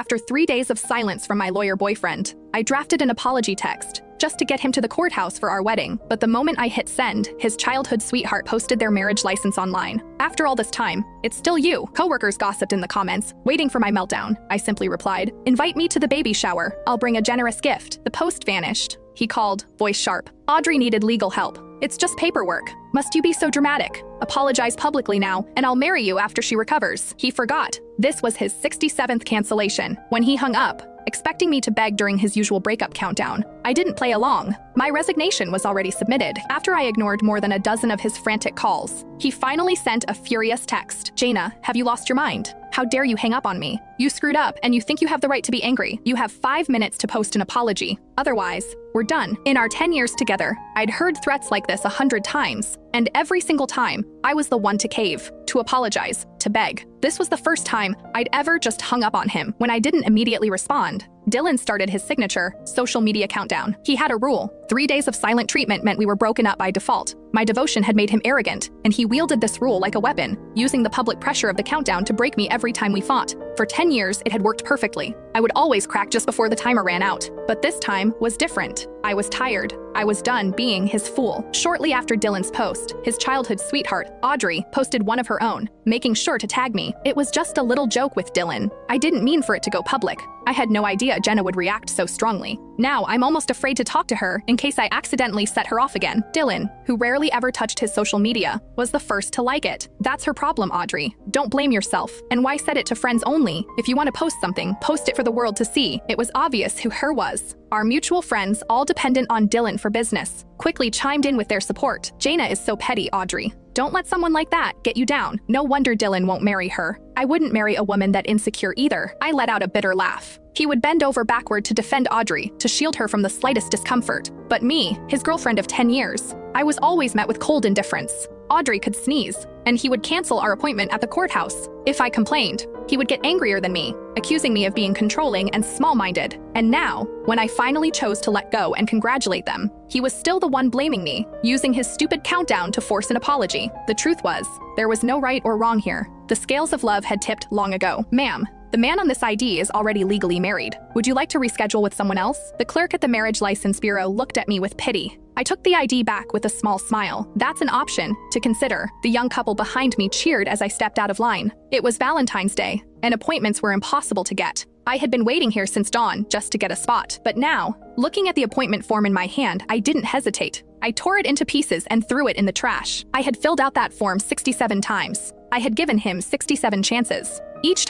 After 3 days of silence from my lawyer boyfriend, I drafted an apology text just to get him to the courthouse for our wedding. But the moment I hit send, his childhood sweetheart posted their marriage license online. After all this time, it's still you. Coworkers gossiped in the comments, waiting for my meltdown. I simply replied, invite me to the baby shower. I'll bring a generous gift. The post vanished. He called, voice sharp. Audrey needed legal help. It's just paperwork. Must you be so dramatic? Apologize publicly now, and I'll marry you after she recovers. He forgot. This was his 67th cancellation. When he hung up, expecting me to beg during his usual breakup countdown, I didn't play along. My resignation was already submitted. After I ignored more than a dozen of his frantic calls, he finally sent a furious text. Jaina, have you lost your mind? How dare you hang up on me? You screwed up and you think you have the right to be angry. You have 5 minutes to post an apology. Otherwise, we're done. In our 10 years together, I'd heard threats like this 100 times. And every single time, I was the one to cave, to apologize, to beg. This was the first time I'd ever just hung up on him. When I didn't immediately respond, Dylan started his signature social media countdown. He had a rule. 3 days of silent treatment meant we were broken up by default. My devotion had made him arrogant, and he wielded this rule like a weapon, using the public pressure of the countdown to break me every time we fought. For 10 years, it had worked perfectly. I would always crack just before the timer ran out. But this time was different. I was tired. I was done being his fool. Shortly after Dylan's post, his childhood sweetheart, Audrey, posted one of her own, making sure to tag me. It was just a little joke with Dylan. I didn't mean for it to go public. I had no idea Jenna would react so strongly. Now, I'm almost afraid to talk to her in case I accidentally set her off again. Dylan, who rarely ever touched his social media, was the first to like it. That's her problem, Audrey. Don't blame yourself. And why set it to friends only? If you want to post something, post it for the world to see. It was obvious who her was. Our mutual friends, all dependent on Dylan for business, quickly chimed in with their support. Jaina is so petty, Audrey. Don't let someone like that get you down. No wonder Dylan won't marry her. I wouldn't marry a woman that insecure either. I let out a bitter laugh. He would bend over backward to defend Audrey, to shield her from the slightest discomfort. But me, his girlfriend of 10 years, I was always met with cold indifference. Audrey could sneeze, and he would cancel our appointment at the courthouse. If I complained, he would get angrier than me, accusing me of being controlling and small-minded. And now, when I finally chose to let go and congratulate them, he was still the one blaming me, using his stupid countdown to force an apology. The truth was, there was no right or wrong here. The scales of love had tipped long ago. Ma'am, the man on this ID is already legally married. Would you like to reschedule with someone else? The clerk at the Marriage License Bureau looked at me with pity. I took the ID back with a small smile. That's an option to consider. The young couple behind me cheered as I stepped out of line. It was Valentine's Day, and appointments were impossible to get. I had been waiting here since dawn just to get a spot. But now, looking at the appointment form in my hand, I didn't hesitate. I tore it into pieces and threw it in the trash. I had filled out that form 67 times. I had given him 67 chances. Each